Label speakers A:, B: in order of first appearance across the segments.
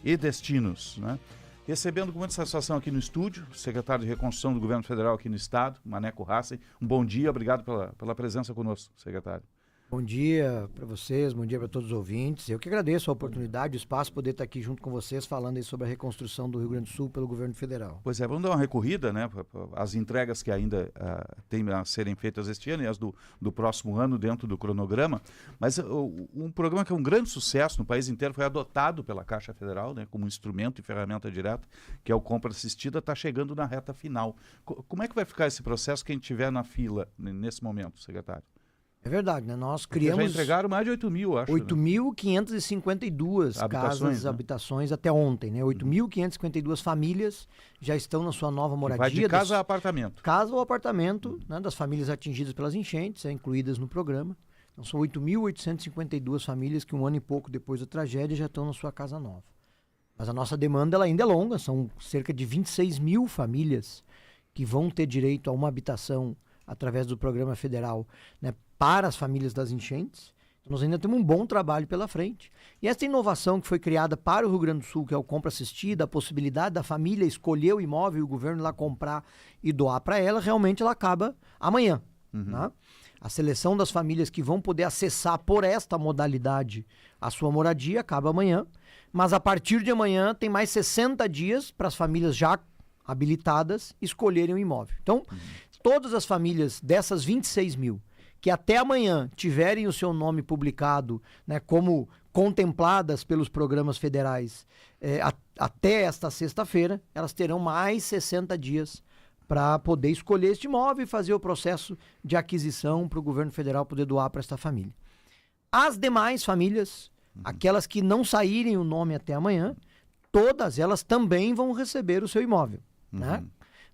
A: e destinos, né? Recebendo com muita satisfação aqui no estúdio, o secretário de Reconstrução do Governo Federal aqui no Estado, Maneco Hassen. Um bom dia, obrigado pela presença conosco, secretário.
B: Bom dia para vocês, bom dia para todos os ouvintes. Eu que agradeço a oportunidade, o espaço, poder estar aqui junto com vocês falando aí sobre a reconstrução do Rio Grande do Sul pelo governo federal.
A: Pois é, vamos dar uma recorrida, né? As entregas que ainda têm a serem feitas este ano e as do próximo ano dentro do cronograma. Mas um programa que é um grande sucesso no país inteiro foi adotado pela Caixa Federal, né? Como instrumento e ferramenta direta, que é o compra assistida, está chegando na reta final. Como é que vai ficar esse processo quem estiver na fila nesse momento, secretário?
B: É verdade, né? Nós criamos...
A: Já entregaram mais de 8 mil, acho.
B: 8.552 casas, habitações até ontem, né? 8.552 famílias já estão na sua nova moradia.
A: Vai de casa a apartamento.
B: Casa ou apartamento, né? Das famílias atingidas pelas enchentes, incluídas no programa. Então são 8.852 famílias que um ano e pouco depois da tragédia já estão na sua casa nova. Mas a nossa demanda ela ainda é longa, são cerca de 26 mil famílias que vão ter direito a uma habitação através do programa federal, né, para as famílias das enchentes. Então, nós ainda temos um bom trabalho pela frente. E essa inovação que foi criada para o Rio Grande do Sul, que é o compra assistida, a possibilidade da família escolher o imóvel e o governo lá comprar e doar para ela, realmente ela acaba amanhã. Né? A seleção das famílias que vão poder acessar por esta modalidade a sua moradia acaba amanhã, mas a partir de amanhã tem mais 60 dias para as famílias já habilitadas escolherem o imóvel. Então, todas as famílias dessas 26 mil que até amanhã tiverem o seu nome publicado, né, como contempladas pelos programas federais até esta sexta-feira, elas terão mais 60 dias para poder escolher este imóvel e fazer o processo de aquisição para o governo federal poder doar para esta família. As demais famílias, aquelas que não saírem o nome até amanhã, todas elas também vão receber o seu imóvel. Né?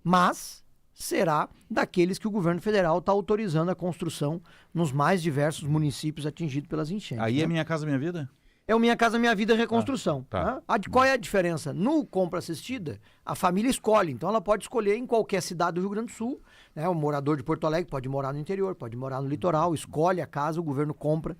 B: Mas será daqueles que o governo federal está autorizando a construção nos mais diversos municípios atingidos pelas enchentes.
A: Aí
B: né?
A: é Minha Casa Minha Vida?
B: É o Minha Casa Minha Vida Reconstrução.
A: Tá.
B: Né? Qual é a diferença? No compra assistida, a família escolhe. Então ela pode escolher em qualquer cidade do Rio Grande do Sul. Né? O morador de Porto Alegre pode morar no interior, pode morar no litoral, escolhe a casa, o governo compra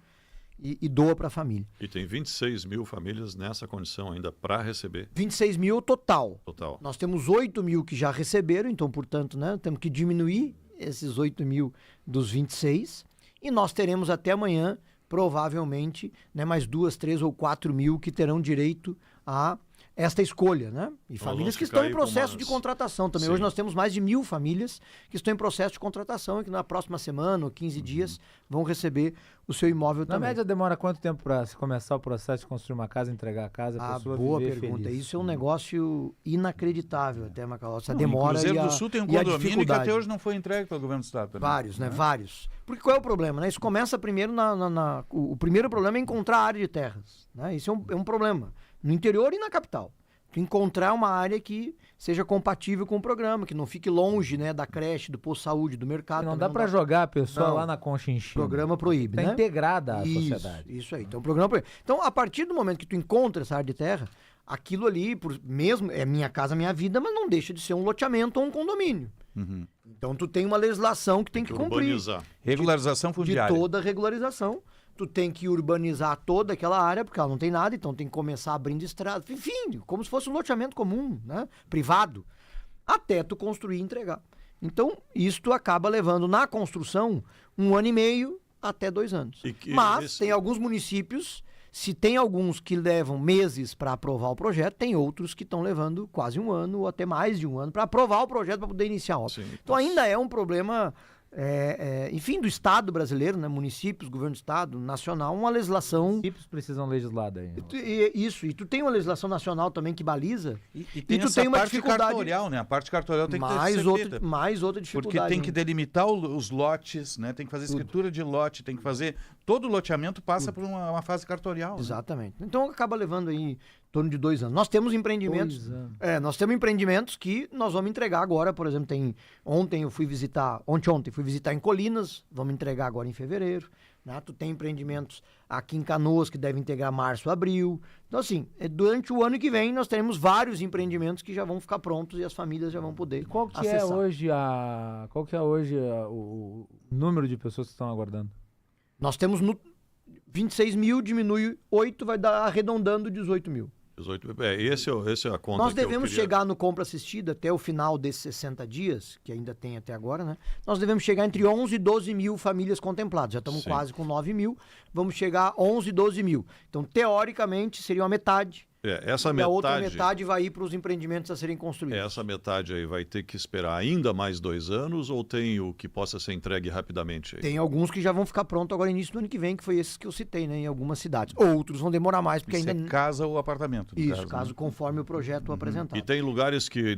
B: e doa para a família.
C: E tem 26 mil famílias nessa condição ainda para receber?
B: 26 mil total. Nós temos 8 mil que já receberam, então, portanto, né, temos que diminuir esses 8 mil dos 26 e nós teremos até amanhã, provavelmente, né, mais 2, 3 ou 4 mil que terão direito a esta escolha, né? E famílias que estão em processo de contratação também. Sim. Hoje nós temos mais de 1.000 famílias que estão em processo de contratação e que na próxima semana ou 15 dias vão receber o seu imóvel também.
D: Na média demora quanto tempo para começar o processo de construir uma casa, entregar a casa para a pessoa
B: boa
D: viver
B: pergunta.
D: feliz?
B: Isso é um negócio inacreditável até, Macaló. Essa demora
A: e Cruzeiro do Sul tem um condomínio que até hoje não foi entregue pelo governo do estado. Também.
B: Vários, né? Vários. Porque qual é o problema? Né? Isso começa primeiro o primeiro problema é encontrar a área de terras. Né? Isso é um problema. No interior e na capital. Encontrar uma área que seja compatível com o programa, que não fique longe, né, da creche, do posto de saúde, do mercado.
D: Não dá para jogar a pessoa lá na Conchinchina.
B: O programa proíbe,
D: né?
B: Tá
D: integrada à sociedade.
B: Isso aí. Então, o programa proíbe. Então, a partir do momento que tu encontra essa área de terra, aquilo ali, mesmo é Minha Casa Minha Vida, mas não deixa de ser um loteamento ou um condomínio. Então, tu tem uma legislação que tem que cumprir.
C: Urbanizar.
A: Regularização fundiária.
B: De toda a regularização. Tu tem que urbanizar toda aquela área, porque ela não tem nada, então tem que começar abrindo estrada. Enfim, como se fosse um loteamento comum, né? Privado, até tu construir e entregar. Então, isto acaba levando na construção 1 ano e meio até 2 anos. Mas tem alguns municípios, se tem alguns que levam meses para aprovar o projeto, tem outros que estão levando quase 1 ano ou até mais de 1 ano para aprovar o projeto para poder iniciar a obra. Sim, então ainda é um problema... enfim, do Estado brasileiro, né? Municípios, governo do Estado, nacional, uma legislação...
D: Municípios precisam legislar daí.
B: E tu tem uma legislação nacional também que baliza.
A: E tem tu tem uma parte cartorial, né? A parte cartorial tem que ter
B: mais outra dificuldade.
A: Porque tem que delimitar os lotes, né? Tem que fazer escritura de lote, tem que fazer... Todo loteamento passa por uma fase cartorial.
B: Exatamente. Né? Então acaba levando aí em torno de 2 anos. Nós temos empreendimentos... nós temos empreendimentos que nós vamos entregar agora, por exemplo, ontem fui visitar em Colinas, vamos entregar agora em fevereiro. Né? Tu tem empreendimentos aqui em Canoas que devem integrar março, abril. Então, assim, durante o ano que vem nós teremos vários empreendimentos que já vão ficar prontos e as famílias já vão poder
D: Qual que é hoje o número de pessoas que estão aguardando?
B: Nós temos 26 mil, diminui 8, vai dar arredondando 18 mil.
C: Esse é a conta
B: Nós
C: que eu
B: devemos
C: queria...
B: chegar no compra assistida até o final desses 60 dias, que ainda tem até agora, né? Nós devemos chegar entre 11 e 12 mil famílias contempladas. Já estamos
C: Sim.
B: quase com 9 mil, vamos chegar a 11, 12 mil. Então, teoricamente, seria uma metade.
C: Essa
B: E a outra
C: metade...
B: metade vai ir para os empreendimentos a serem construídos.
C: Essa metade aí vai ter que esperar ainda mais 2 anos ou tem o que possa ser entregue rapidamente? Aí?
B: Tem alguns que já vão ficar prontos agora início do ano que vem, que foi esses que eu citei, né? Em algumas cidades. Outros vão demorar mais, porque
A: Isso
B: ainda...
A: é casa ou apartamento, no
B: Isso,
A: caso,
B: caso
A: né?
B: conforme o projeto apresentado.
C: E tem lugares que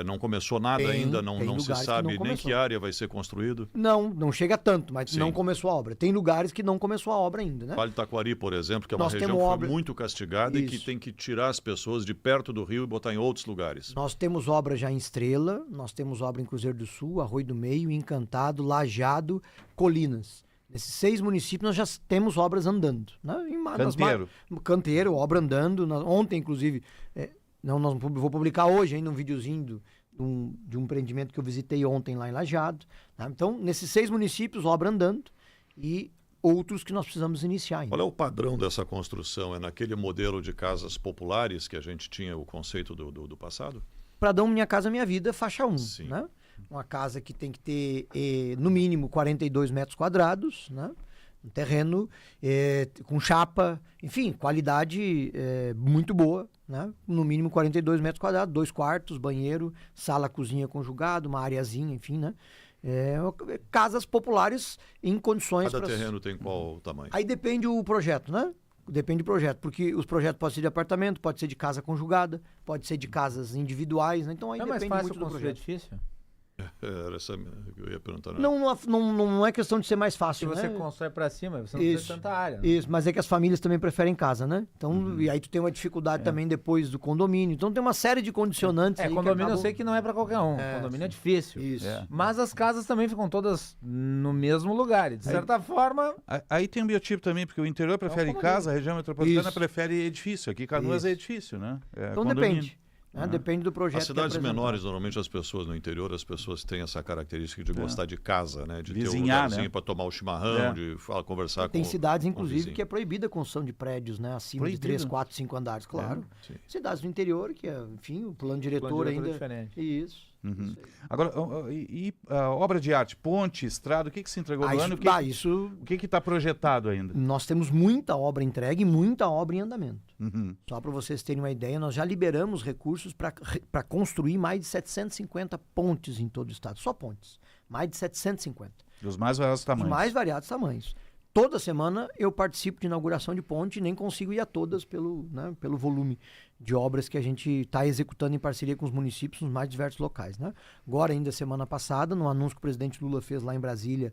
C: não começou nada
B: Tem
C: ainda, não
B: lugares
C: se
B: que
C: sabe
B: não
C: nem
B: começou.
C: que área vai ser construído.
B: Não chega tanto, mas
C: Sim.
B: não começou a obra. Tem lugares que não começou a obra ainda, né?
C: Vale do Taquari, por exemplo, que é uma
B: Nós
C: região
B: temos
C: que foi
B: obra-
C: muito castigada e que
B: Isso.
C: tem que tirar as pessoas de perto do rio e botar em outros lugares.
B: Nós temos obra já em Estrela, nós temos obra em Cruzeiro do Sul, Arroio do Meio, Encantado, Lajeado, Colinas. Nesses 6 municípios nós já temos obras andando. Né?
A: Canteiro.
B: Canteiro, obra andando. Ontem, inclusive, vou publicar hoje ainda um videozinho de um empreendimento que eu visitei ontem lá em Lajeado. Né? Então, nesses 6 municípios, obra andando e outros que nós precisamos iniciar ainda.
C: Qual é o padrão dessa construção? É naquele modelo de casas populares que a gente tinha o conceito do passado?
B: Pradão Minha Casa Minha Vida, faixa 1.
C: Sim.
B: Né? Uma casa que tem que ter, no mínimo, 42 metros quadrados, né? Um terreno com chapa, enfim, qualidade muito boa, né? No mínimo 42 metros quadrados, 2 quartos, banheiro, sala, cozinha conjugado, uma areazinha, enfim, né? Casas populares em condições...
C: Cada terreno tem qual tamanho?
B: Aí depende o projeto, né? Depende do projeto, porque os projetos podem ser de apartamento, pode ser de casa conjugada, pode ser de casas individuais, né? Então aí
D: Não é mais
B: depende
D: fácil
B: muito do
D: construir
B: projeto.
D: edifício?
C: Era essa que eu ia perguntar. Né?
B: Não é questão de ser mais
D: Se
B: fácil,
D: você
B: né?
D: constrói pra cima, você não
B: Isso.
D: precisa de tanta área. Né?
B: Isso, mas é que as famílias também preferem casa, né? Então, e aí tu tem uma dificuldade também depois do condomínio. Então tem uma série de condicionantes aí que
D: Condomínio
B: acabam...
D: eu sei que não é pra qualquer um. Condomínio é difícil.
B: Isso.
D: Mas as casas também ficam todas no mesmo lugar. E de certa forma,
A: Aí tem um biotipo também, porque o interior prefere
D: condomínio.
A: casa, a região metropolitana
B: Isso.
A: prefere edifício. Aqui Canoas é
B: Isso.
A: edifício, né?
B: Então
A: condomínio.
B: depende. Né? Depende do projeto.
C: As cidades
B: que é apresentado.
C: menores, normalmente as pessoas no interior, as pessoas têm essa característica de gostar de casa, né? De ter um
A: Vizinhar,
C: lugarzinho
A: né?
C: para tomar o chimarrão, de conversar
B: Tem
C: com
B: cidades,
C: com o
B: inclusive,
C: vizinho.
B: que é proibida a construção de prédios, né? Acima
A: Proibido.
B: de 3, 4, 5 andares, claro.
C: Sim.
B: Cidades do interior, que é, enfim, o plano diretor
D: diretor é
B: ainda...
D: diferente.
B: Isso.
A: Uhum.
B: Isso aí.
A: Agora, a obra de arte, ponte, estrada, o que se entregou no ano? O que está projetado ainda?
B: Nós temos muita obra entregue e muita obra em andamento.
A: Uhum.
B: Só para vocês terem uma ideia, nós já liberamos recursos para construir mais de 750 pontes em todo o estado. Só pontes. Mais de 750.
A: Dos mais variados
B: Os
A: tamanhos.
B: mais variados tamanhos. Toda semana eu participo de inauguração de ponte e nem consigo ir a todas pelo volume de obras que a gente está executando em parceria com os municípios nos mais diversos locais. Né? Agora, ainda semana passada, no anúncio que o presidente Lula fez lá em Brasília,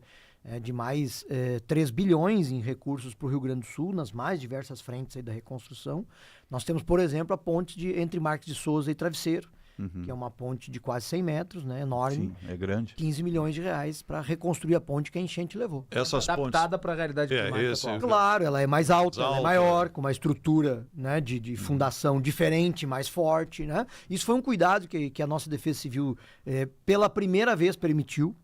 B: de mais 3 bilhões em recursos para o Rio Grande do Sul, nas mais diversas frentes aí da reconstrução. Nós temos, por exemplo, a ponte entre Marques de Souza e Travesseiro, que é uma ponte de quase 100 metros, né, enorme.
A: Sim, é grande.
B: 15 milhões de reais para reconstruir a ponte que a enchente levou.
C: Essas pontes...
D: adaptada para a realidade climática atual.
B: Claro, ela é mais alta, ela é
C: alta,
B: maior, com uma estrutura, né, de fundação diferente, mais forte. Né? Isso foi um cuidado que a nossa Defesa Civil, pela primeira vez, permitiu,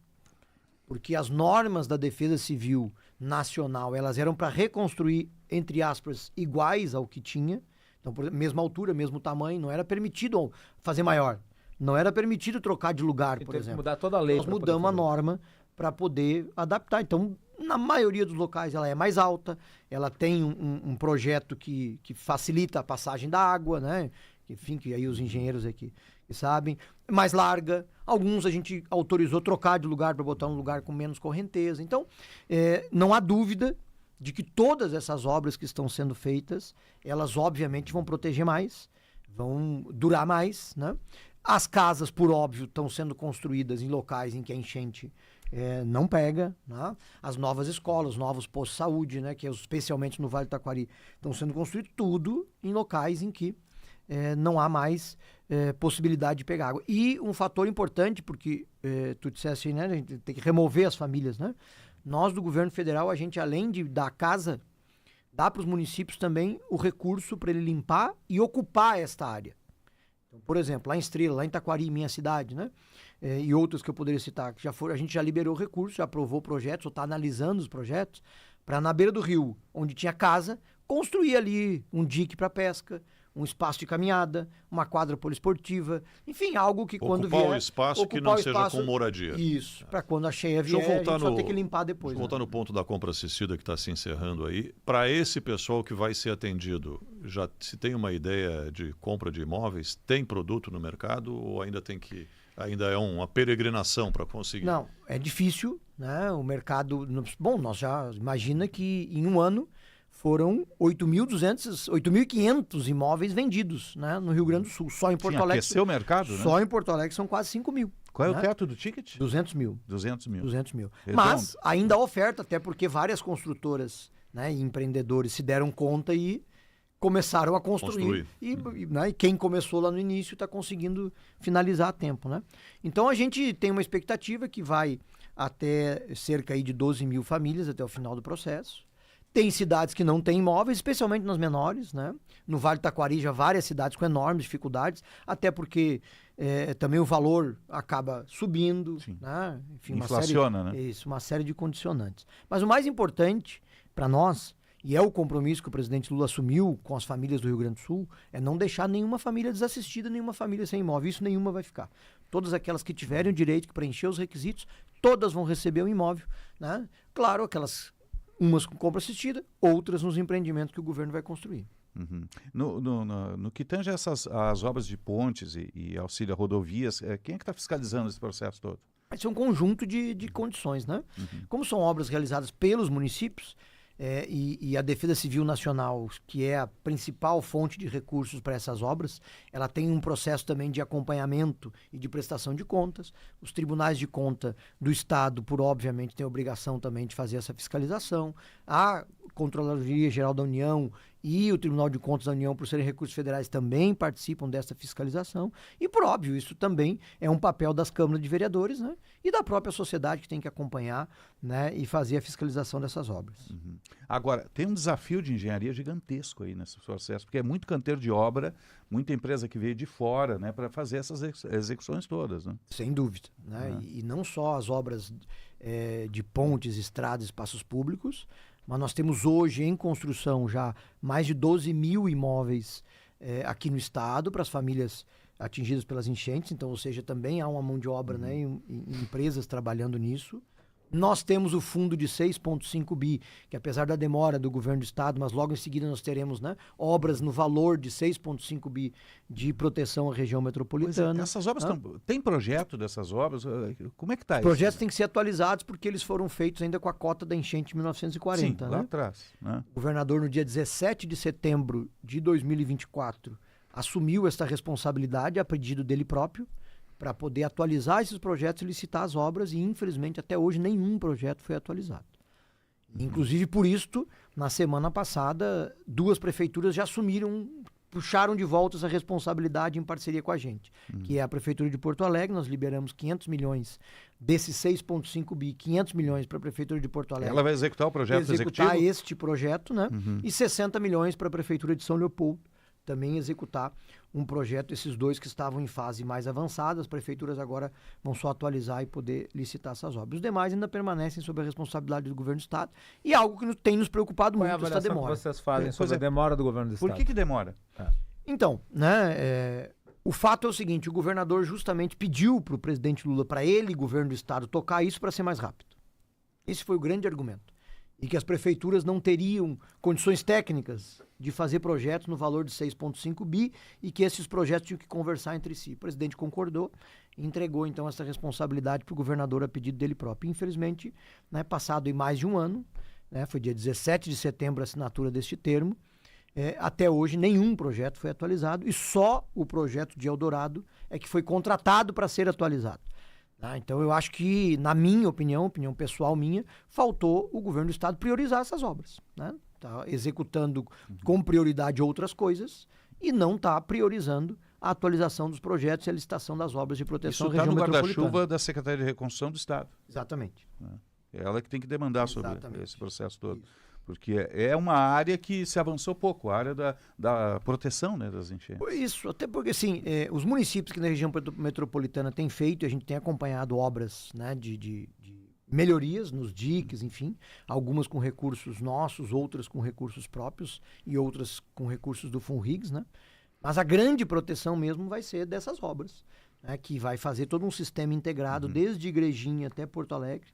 B: porque as normas da Defesa Civil Nacional, elas eram para reconstruir, entre aspas, iguais ao que tinha. Então, por exemplo, mesma altura, mesmo tamanho, não era permitido fazer maior. Não era permitido trocar de lugar, por
D: Teve que
B: exemplo.
D: mudar toda a lei.
B: Nós
D: pra poder
B: mudamos a
D: fazer.
B: norma para poder adaptar. Então, na maioria dos locais, ela é mais alta, ela tem um projeto que facilita a passagem da água, né? Enfim, que aí os engenheiros aqui sabem. Mais larga. Alguns a gente autorizou trocar de lugar para botar um lugar com menos correnteza. Então, não há dúvida de que todas essas obras que estão sendo feitas, elas obviamente vão proteger mais, vão durar mais, né? As casas, por óbvio, estão sendo construídas em locais em que a enchente não pega, né? As novas escolas, novos postos de saúde, né? Que especialmente no Vale do Taquari, estão sendo construídos tudo em locais em que não há mais possibilidade de pegar água. E um fator importante, porque tu disseste assim, né? A gente tem que remover as famílias, né? Nós, do governo federal, a gente, além de dar casa, dá para os municípios também o recurso para ele limpar e ocupar esta área. Então, por exemplo, lá em Estrela, lá em Taquari, minha cidade, né? E outras que eu poderia citar, que a gente já liberou recurso, já aprovou projetos, ou está analisando os projetos, para na beira do rio, onde tinha casa, construir ali um dique para pesca, um espaço de caminhada, uma quadra poliesportiva, enfim, algo que quando
C: Ocupar
B: vier...
C: o espaço que não seja com moradia.
B: Isso, para quando a cheia
C: Deixa eu
B: vier, a
C: voltar
B: gente só
C: no-
B: tem que limpar depois.
C: Deixa eu voltar no ponto da compra assistida que está se encerrando aí. Para esse pessoal que vai ser atendido, já se tem uma ideia de compra de imóveis? Tem produto no mercado ou ainda é uma peregrinação para conseguir?
B: Não, é difícil, né? O mercado... Bom, nós já imagina que em um ano foram 8.500 imóveis vendidos, né, no Rio Grande do Sul. Só em Porto Alegre.
A: Aqueceu o mercado, né?
B: Só em Porto Alegre são quase 5 mil.
A: Qual é
B: né?
A: o teto do ticket?
B: 200 mil.
A: 200 mil.
B: 200 mil.
A: Redondo.
B: Mas ainda há oferta, até porque várias construtoras, né, e empreendedores se deram conta e começaram a construir. Né, e quem começou lá no início está conseguindo finalizar a tempo. Né? Então a gente tem uma expectativa que vai até cerca aí de 12 mil famílias até o final do processo. Tem cidades que não têm imóveis, especialmente nas menores, né? No Vale do Taquari já várias cidades com enormes dificuldades, até porque também o valor acaba subindo, né? Enfim,
A: inflaciona, né?
B: Isso, uma série de condicionantes. Mas o mais importante para nós, e é o compromisso que o presidente Lula assumiu com as famílias do Rio Grande do Sul, é não deixar nenhuma família desassistida, nenhuma família sem imóvel. Isso nenhuma vai ficar. Todas aquelas que tiverem o direito, que preencher os requisitos, todas vão receber um imóvel, né? Claro, umas com compra assistida, outras nos empreendimentos que o governo vai construir.
A: Uhum. No que tange as obras de pontes e auxílio a rodovias, quem é que está fiscalizando esse processo todo?
B: Esse é um conjunto de condições, né? Como são obras realizadas pelos municípios, e a Defesa Civil Nacional, que é a principal fonte de recursos para essas obras, ela tem um processo também de acompanhamento e de prestação de contas. Os tribunais de conta do Estado, obviamente, têm a obrigação também de fazer essa fiscalização. A Controladoria Geral da União e o Tribunal de Contas da União, por serem recursos federais, também participam dessa fiscalização. E, por óbvio, isso também é um papel das câmaras de vereadores, né? E da própria sociedade que tem que acompanhar, né? E fazer a fiscalização dessas obras.
A: Agora, tem um desafio de engenharia gigantesco aí nesse processo, porque é muito canteiro de obra, muita empresa que veio de fora, né, para fazer essas execuções todas, né?
B: Sem dúvida, né? E não só as obras de pontes, estradas, espaços públicos, mas nós temos hoje em construção já mais de 12 mil imóveis aqui no estado para as famílias atingidas pelas enchentes, então, ou seja, também há uma mão de obra, né, em empresas trabalhando nisso. Nós temos o fundo de 6,5 bi, que apesar da demora do governo do estado, mas logo em seguida nós teremos, né, obras no valor de 6,5 bi de proteção à região metropolitana.
A: Essas obras tem projeto dessas obras? Como é que está isso?
B: Os projetos têm que ser atualizados porque eles foram feitos ainda com a cota da enchente de 1940.
A: Sim,
B: né?
A: lá atrás. Né?
B: O governador, no dia 17 de setembro de 2024, assumiu essa responsabilidade a pedido dele próprio, para poder atualizar esses projetos e licitar as obras, e infelizmente até hoje nenhum projeto foi atualizado. Inclusive por isso, na semana passada, 2 prefeituras já puxaram de volta essa responsabilidade em parceria com a gente, que é a Prefeitura de Porto Alegre. Nós liberamos 500 milhões desses 6,5 bi, 500 milhões para a Prefeitura de Porto Alegre.
A: Ela vai executar o projeto
B: executar
A: executivo?
B: este projeto, né? E 60 milhões para a Prefeitura de São Leopoldo também executar um projeto, esses 2 que estavam em fase mais avançada. As prefeituras agora vão só atualizar e poder licitar essas obras. Os demais ainda permanecem sob a responsabilidade do governo do estado, e algo que tem nos preocupado
D: Qual é a
B: muito, essa
D: avaliação
B: demora.
D: que vocês fazem sobre a demora do governo do estado?
A: Por que demora?
B: Então, né, o fato é o seguinte: o governador justamente pediu para o presidente Lula, para ele, governo do estado, tocar isso para ser mais rápido. Esse foi o grande argumento. E que as prefeituras não teriam condições técnicas de fazer projetos no valor de 6,5 bi, e que esses projetos tinham que conversar entre si. O presidente concordou e entregou, então, essa responsabilidade para o governador a pedido dele próprio. Infelizmente, né, passado em mais de um ano, né, foi dia 17 de setembro a assinatura deste termo, até hoje nenhum projeto foi atualizado, e só o projeto de Eldorado é que foi contratado para ser atualizado. Então eu acho que, na minha opinião pessoal minha, faltou o governo do estado priorizar essas obras. Né? Tá executando com prioridade outras coisas e não está priorizando a atualização dos projetos e a licitação das obras de proteção à região metropolitana.
A: Isso está no guarda-chuva da Secretaria de Reconstrução do Estado.
B: Exatamente.
A: É ela que tem que demandar sobre
B: Exatamente.
A: esse processo todo.
B: Isso.
A: Porque é uma área que se avançou pouco, a área da proteção, né, das enchentes.
B: Isso, até porque assim, os municípios que na região metropolitana têm feito, e a gente tem acompanhado obras, né, de melhorias nos diques, enfim, algumas com recursos nossos, outras com recursos próprios e outras com recursos do FUNRIGS, né? Mas a grande proteção mesmo vai ser dessas obras, né, que vai fazer todo um sistema integrado, desde Igrejinha até Porto Alegre,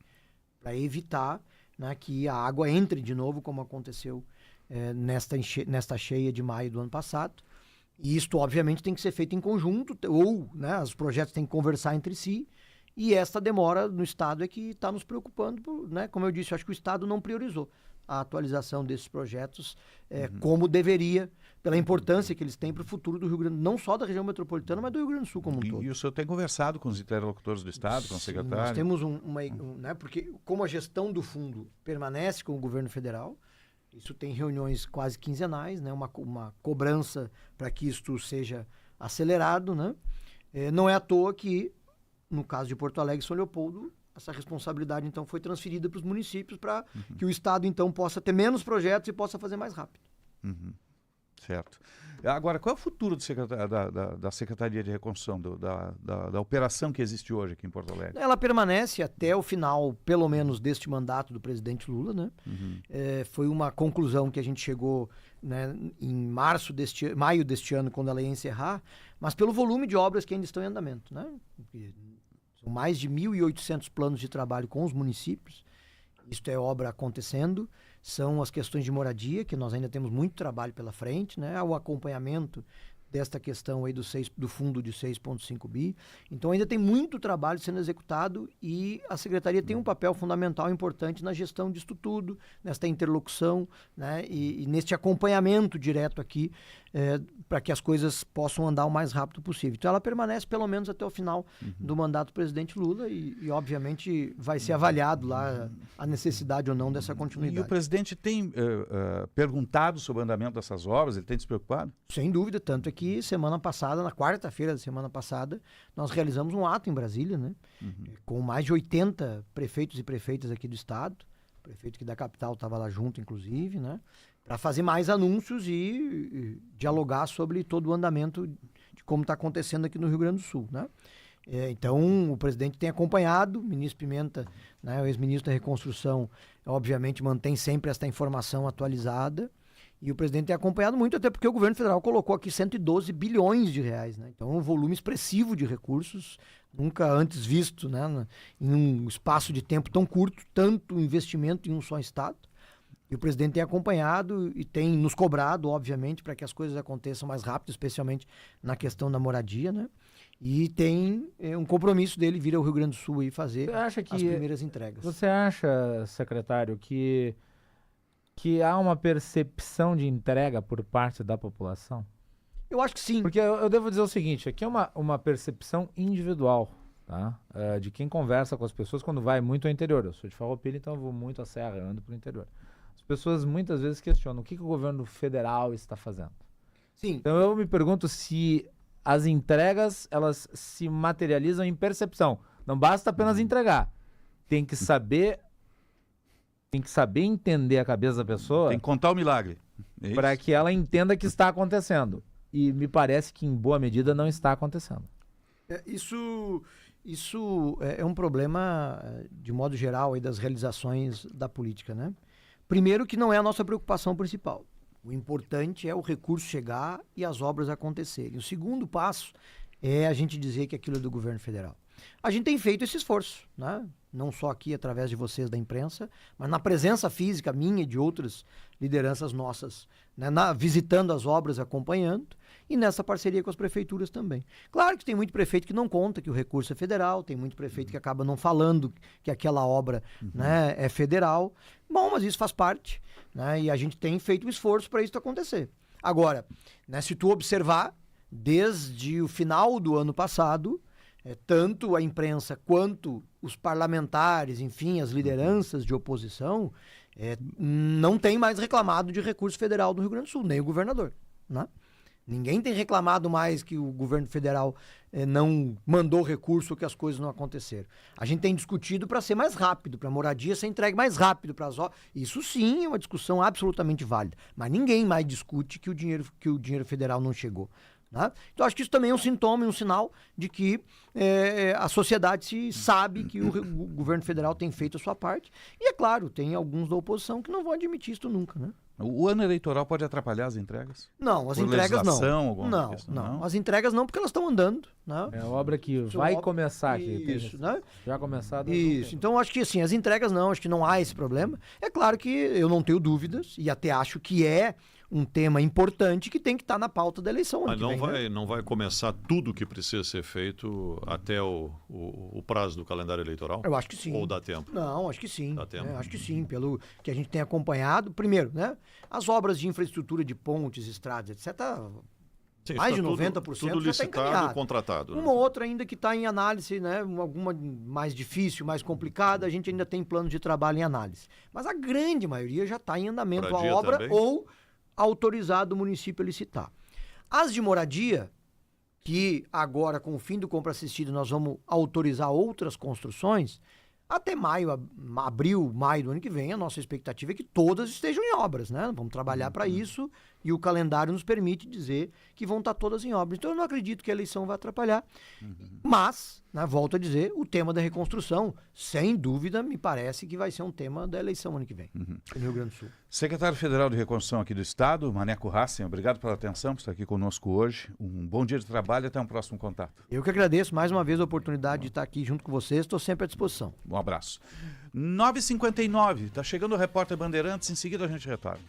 B: para evitar, né, que a água entre de novo, como aconteceu nesta cheia de maio do ano passado. E isto, obviamente, tem que ser feito em conjunto, ou, né, os projetos têm que conversar entre si, e esta demora no Estado é que está nos preocupando, né? Como eu disse, eu acho que o Estado não priorizou a atualização desses projetos como deveria, pela importância que eles têm para o futuro do Rio Grande, não só da região metropolitana, mas do Rio Grande do Sul como um todo.
A: E o senhor tem conversado com os interlocutores do Estado, com o secretário?
B: Nós temos né, porque como a gestão do fundo permanece com o governo federal, isso tem reuniões quase quinzenais, né, uma cobrança para que isto seja acelerado, né? Não é à toa que, no caso de Porto Alegre e São Leopoldo, essa responsabilidade, então, foi transferida para os municípios para que o Estado, então, possa ter menos projetos e possa fazer mais rápido.
A: Certo. Agora, qual é o futuro da Secretaria de Reconstrução, da operação que existe hoje aqui em Porto Alegre?
B: Ela permanece até o final, pelo menos, deste mandato do presidente Lula, né? Foi uma conclusão que a gente chegou, né, em maio deste ano, quando ela ia encerrar, mas pelo volume de obras que ainda estão em andamento, né? São mais de 1.800 planos de trabalho com os municípios. Isto é obra acontecendo. São as questões de moradia, que nós ainda temos muito trabalho pela frente, né? O acompanhamento desta questão aí do fundo de 6,5 bi. Então ainda tem muito trabalho sendo executado e a Secretaria tem um papel fundamental importante na gestão disto tudo, nesta interlocução, né? E neste acompanhamento direto aqui, para que as coisas possam andar o mais rápido possível. Então ela permanece pelo menos até o final do mandato do presidente Lula e obviamente vai ser avaliado lá a necessidade ou não dessa continuidade.
A: E o presidente tem perguntado sobre o andamento dessas obras? Ele tem se preocupado?
B: Sem dúvida, tanto é que semana passada, na quarta-feira da semana passada, nós realizamos um ato em Brasília, né? Com mais de 80 prefeitos e prefeitas aqui do estado. O prefeito aqui da capital estava lá junto, inclusive, né? Para fazer mais anúncios e dialogar sobre todo o andamento de como está acontecendo aqui no Rio Grande do Sul, né? Então, o presidente tem acompanhado, o ministro Pimenta, né, o ex-ministro da Reconstrução, obviamente mantém sempre esta informação atualizada, e o presidente tem acompanhado muito, até porque o governo federal colocou aqui 112 bilhões de reais, né? Então, um volume expressivo de recursos, nunca antes visto, né, em um espaço de tempo tão curto, tanto investimento em um só estado. E o presidente tem acompanhado e tem nos cobrado, obviamente, para que as coisas aconteçam mais rápido, especialmente na questão da moradia, né? E tem um compromisso dele vir ao Rio Grande do Sul e fazer as primeiras entregas.
D: Você acha, secretário, que há uma percepção de entrega por parte da população?
B: Eu acho que sim.
D: Porque eu devo dizer o seguinte, aqui é uma percepção individual, tá? De quem conversa com as pessoas quando vai muito ao interior. Eu sou de Farroupilha, então eu vou muito à serra, eu ando pro interior. As pessoas muitas vezes questionam o que o governo federal está fazendo.
B: Sim.
D: Então eu me pergunto se as entregas, elas se materializam em percepção. Não basta apenas entregar. Tem que saber entender a cabeça da pessoa.
A: Tem que contar o milagre.
D: Para que ela entenda que está acontecendo. E me parece que, em boa medida, não está acontecendo.
B: Isso é um problema, de modo geral, aí, das realizações da política, né? Primeiro que não é a nossa preocupação principal. O importante é o recurso chegar e as obras acontecerem. O segundo passo é a gente dizer que aquilo é do governo federal. A gente tem feito esse esforço, né? Não só aqui através de vocês da imprensa, mas na presença física minha e de outras lideranças nossas, né? Visitando as obras, acompanhando, e nessa parceria com as prefeituras também. Claro que tem muito prefeito que não conta que o recurso é federal, tem muito prefeito que acaba não falando que aquela obra, né, é federal. Bom, mas isso faz parte, né? E a gente tem feito um esforço para isso acontecer. Agora, né, se tu observar, desde o final do ano passado, tanto a imprensa quanto os parlamentares, enfim, as lideranças de oposição, não tem mais reclamado de recurso federal do Rio Grande do Sul, nem o governador, né? Ninguém tem reclamado mais que o governo federal não mandou recurso ou que as coisas não aconteceram. A gente tem discutido para ser mais rápido, para a moradia ser entregue mais rápido para as obras. Isso sim é uma discussão absolutamente válida, mas ninguém mais discute que o dinheiro federal não chegou, né? Então acho que isso também é um sintoma e um sinal de que a sociedade sabe que o governo federal tem feito a sua parte. E é claro, tem alguns da oposição que não vão admitir isso nunca, né?
A: O ano eleitoral pode atrapalhar as entregas?
B: Não, as
A: Por
B: entregas
A: legislação,
B: não.
A: alguma questão,
B: Não. As entregas não, porque elas estão andando, né?
D: É a obra que
B: Isso,
D: vai
B: obra-
D: começar aqui.
B: Isso, né?
D: Já começado.
B: Isso. Então, eu acho que assim, as entregas não, acho que não há esse problema. É claro que eu não tenho dúvidas e até acho que é um tema importante que tem que estar na pauta da eleição. ano
C: Mas
B: que vem, né?
C: não vai começar tudo que precisa ser feito até o prazo do calendário eleitoral?
B: Eu acho que sim.
C: Ou dá tempo?
B: Não, acho que sim.
C: Dá tempo.
B: Acho que sim, pelo que a gente tem acompanhado. Primeiro, né? As obras de infraestrutura de pontes, estradas, etc.
C: Sim,
B: Mais de
C: está
B: 90%
C: tudo
B: já tá
C: licitado,
B: encaminhado.
C: contratado. né?
B: Uma ou outra ainda que está em análise, né? Alguma mais difícil, mais complicada, a gente ainda tem plano de trabalho em análise. Mas a grande maioria já está em andamento
C: Moradia
B: a obra
C: também?
B: ou autorizado o município a licitar. As de moradia, que agora com o fim do compra assistido nós vamos autorizar outras construções, até maio, abril, maio do ano que vem, a nossa expectativa é que todas estejam em obras, né? Vamos trabalhar para isso e o calendário nos permite dizer que vão estar todas em obras. Então eu não acredito que a eleição vai atrapalhar, mas, né, volto a dizer, o tema da reconstrução, sem dúvida, me parece que vai ser um tema da eleição ano que vem, no Rio Grande do Sul.
A: Secretário Federal de Reconstrução aqui do Estado, Maneco Hassen, obrigado pela atenção por estar aqui conosco hoje. Um bom dia de trabalho e até um próximo contato.
B: Eu que agradeço mais uma vez a oportunidade de estar aqui junto com vocês, estou sempre à disposição.
A: Um abraço. 9h59, está chegando o repórter Bandeirantes, em seguida a gente retorna.